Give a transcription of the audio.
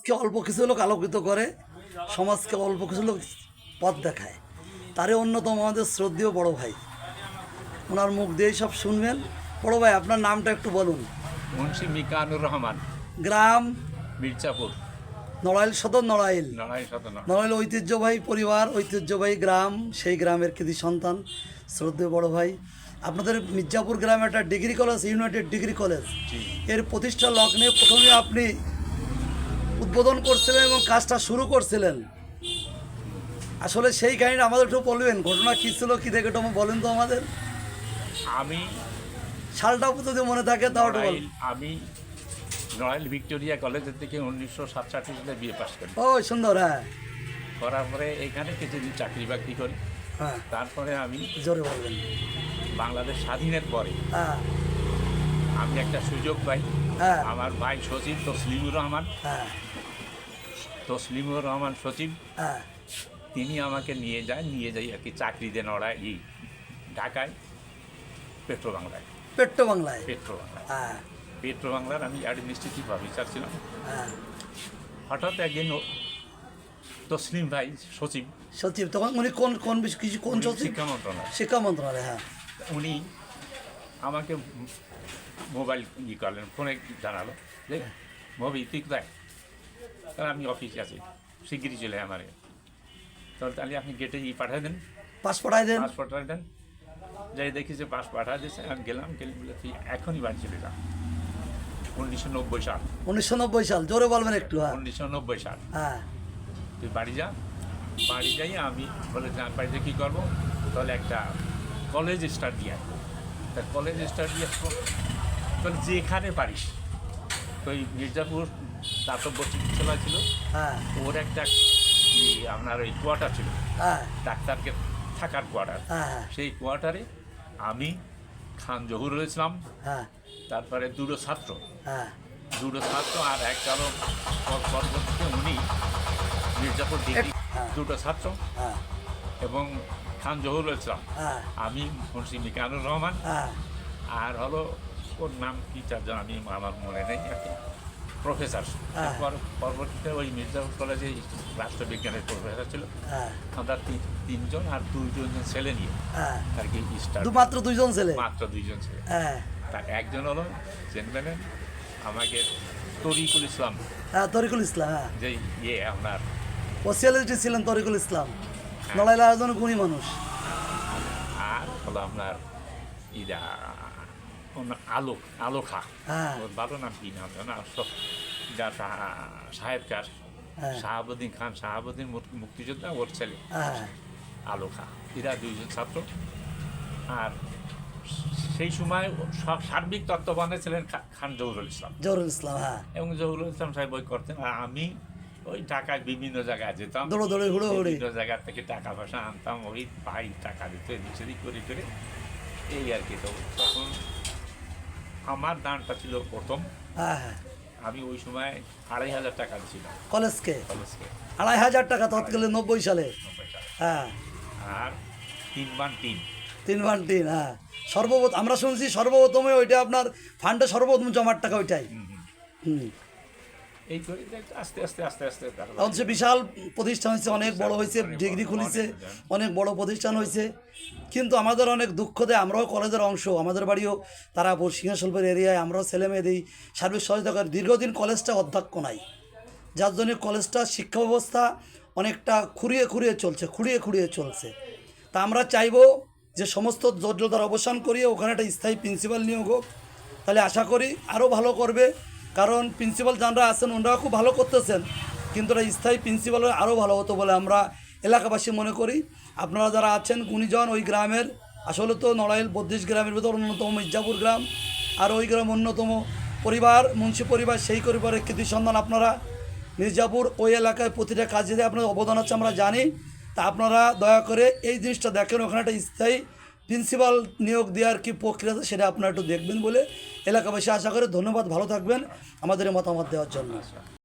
সমাজকে অল্প কিছু লোক আলোকিত করে, সমাজকে অল্প কিছু লোক পথ দেখায়। তারই অন্যতম আমাদের শ্রদ্ধেয় বড় ভাই, ওনার মুখ দিয়েই সব শুনবেন। বড় ভাই, আপনার নামটা একটু বলুন। মুন্সি মিকানুর রহমান, গ্রাম মির্জাপুর, নড়াইল সদর। নড়াইল নড়াই সদর। নড়াইল ঐতিহ্যবাহী পরিবার, ঐতিহ্যবাহী গ্রাম, সেই গ্রামের কৃতি সন্তান শ্রদ্ধেয় বড় ভাই। আপনাদের মির্জাপুর গ্রামে একটা degree college, United degree college, এর প্রতিষ্ঠা লগ্নে প্রথমে আপনি উদ্বোধন করছিলেন এবং কাজটা শুরু করছিলেন। আসলে সেই কাহিনী আমাদের একটু বলবেন, ঘটনা কী ছিল, কী দেখে একটু বলেন তো আমাদের। আমি সালটা যদি মনে থাকে তাও একটু বলুন। আমি নড়াইল ভিক্টোরিয়া কলেজের থেকে 1967 সালে বিএ পাস করি। ও সুন্দর। হ্যাঁ করার পরে এখানে কিছুদিন চাকরি বাকরি করি। হ্যাঁ, তারপরে আমি জোরে বলবেন। বাংলাদেশ স্বাধীনের পরে হ্যাঁ আমি একটা সুযোগ পাই। হ্যাঁ আমার ভাই সচিব তসলিমুর রহমান, হ্যাঁ তসলিমুর রহমান সচিব, হ্যাঁ তিনি আমাকে নিয়ে যাই আর কি চাকরি দেন ঢাকায় পেট্রো বাংলায়। পেট্রো বাংলায়। হ্যাঁ পেট্রো বাংলার আমি অ্যাডমিনিস্ট্রেটিভ অফিসার ছিলাম। হ্যাঁ। হঠাৎ একদিন তসলিম ভাই সচিব, সচিব তখন উনি কোন কোন কিছু কোন সচিব? শিক্ষা মন্ত্রণালয়। শিক্ষা মন্ত্রণালয়। হ্যাঁ। উনি আমাকে মোবাইল করলেন, ফোনে জানালো যে মবি তুই কোথায়? তাহলে আমি অফিসে আছি, শিগগিরই চলে আমার। তাহলে আপনি গেটে পাঠিয়ে দেন, পাস পাঠাই দেন। পাস পাঠিয়ে দেন। যাই দেখি যে পাস পাঠিয়ে দিয়েছে। আমি গেলাম, বলে তুই এখনই বাড়ি চলে যা। 1990 সাল। 1990 সাল, জোরে বলবেন একটু। হ্যাঁ 1990 সাল। হ্যাঁ তুই বাড়ি যা। বাড়ি যাই আমি বলে যে বাড়িতে কী করবো? তাহলে একটা কলেজ স্টার্ট দিয়ে আসবো। তা কলেজ স্টার্ট দিয়ে আসবো, তাহলে যেখানে পারিস। তো ওই মির্জাপুর দাতব্য চিকিৎসালয় ছিল, হ্যাঁ ওর একটা আপনার ওই কোয়ার্টার ছিল, হ্যাঁ ডাক্তারকে থাকার কোয়ার্টার। হ্যাঁ সেই কোয়ার্টারে আমি, খান জহুরুল ইসলাম, হ্যাঁ তারপরে দুটো ছাত্র হ্যাঁ আর এক কারো পরবর্তীতে উনি মির্জাপুর ডিগ্রি, দুটো ছাত্র হ্যাঁ এবং খান জহুরুল ইসলাম, হ্যাঁ আমি মুন্সি মিকানুর রহমান, হ্যাঁ আর হলো ওর নাম কি চারজন আমি আমার মনে নেই আর কি, প্রফেসর। পরবর্তীতে ওই মির্জাপুর কলেজে রাষ্ট্রবিজ্ঞানের প্রফেসর ছিল। হ্যাঁ আমরা তিনজন আর দুজন ছেলে নিয়ে হ্যাঁ। আর কি স্টার্ট। মাত্র দুইজন ছেলে? মাত্র দুইজন ছেলে। হ্যাঁ। তার একজন হলো চেনবেন আমাকে তরিকুল ইসলাম। হ্যাঁ তরিকুল ইসলাম। হ্যাঁ যে আপনার স্পেশালিস্ট ছিলেন তরিকুল ইসলাম, নড়াইল একজন গুণী মানুষ। আর হলো আপনার ইদা আলোখা। হ্যাঁ ওর ভালো নাম কি নাম না, যা সাহেবকার শাহাবুদ্দিন খান, শাহাবুদ্দিন মুক্তিযোদ্ধা, ওর ছেলে হ্যাঁ আলোখা। এরা দুইজন ছাত্র। আর সেই সময় সব সার্বিক তত্ত্বাবধানে ছিলেন খান জহুরুল ইসলাম। জহুরুল ইসলাম। হ্যাঁ। এবং জহুরুল ইসলাম সাহেব বই করতেন, আর আমি ওই ঢাকায় বিভিন্ন জায়গায় যেতাম, দৌড়ে হুড়োহুড়ি বিভিন্ন জায়গা থেকে টাকা পয়সা আনতাম, ওই ভাই টাকা দিত এদিক সেদিক করে এই আর কি। তো তখন আমার দানটা ছিল প্রথম। হ্যাঁ হ্যাঁ। আমি ওই সময় 2,500 টাকা দিয়েছিলাম কলেজকে। কলেজকে। 2,500 টাকা তৎকালে 90 সালে। 90 সালে। হ্যাঁ। আর 3/3। 3/3। হ্যাঁ সর্বপ্রথম আমরা শুনছি, সর্বপ্রথমে ওইটা আপনার ফান্ডে সর্বপ্রথম জমার টাকা ওইটাই। হুম। এই করে আস্তে আস্তে এখন সে বিশাল প্রতিষ্ঠান হয়েছে, অনেক বড় হয়েছে, ডিগ্রি খুলেছে, অনেক বড় প্রতিষ্ঠান হয়েছে। কিন্তু আমাদের অনেক দুঃখ দেয়, আমরাও কলেজের অংশ, আমাদের বাড়িও তারা সিংহাশল্পের এরিয়ায়, আমরাও ছেলেমেয়ে দিই, সার্বিক সহযোগিতা করি। দীর্ঘদিন কলেজটা অধ্যক্ষ নাই, যার জন্য কলেজটা শিক্ষা ব্যবস্থা অনেকটা খুঁড়িয়ে চলছে। তা আমরা চাইবো যে সমস্ত জটিলতার অবসান করিয়ে ওখানে একটা স্থায়ী প্রিন্সিপাল নিয়োগ হোক, তাহলে আশা করি আরও ভালো করবে। কারণ প্রিন্সিপাল যারা আছেন ওনারা খুব ভালো করতেছেন, কিন্তু এটা স্থায়ী প্রিন্সিপালের আরও ভালো হতো বলে আমরা এলাকাবাসী মনে করি। আপনারা যারা আছেন গুণীজন, ওই গ্রামের, আসলে তো নড়াইল 32 গ্রামের ভিতর অন্যতম মির্জাপুর গ্রাম, আর ওই গ্রাম অন্যতম পরিবার, মুন্সি পরিবার, সেই পরিবারের কৃতি সন্তান আপনারা। মির্জাপুর ওই এলাকায় প্রতিটা কাজে আপনাদের অবদান আছে আমরা জানি। তা আপনারা দয়া করে এই জিনিসটা দেখেন, ওখানে একটা স্থায়ী প্রিন্সিপাল নিয়োগ দেওয়ার কি প্রক্রিয়া আছে সেটা আপনারা একটু দেখবেন বলে এলাকাবাসী আশা করে। ধন্যবাদ, ভালো থাকবেন আমাদের মতামত দেওয়ার জন্য।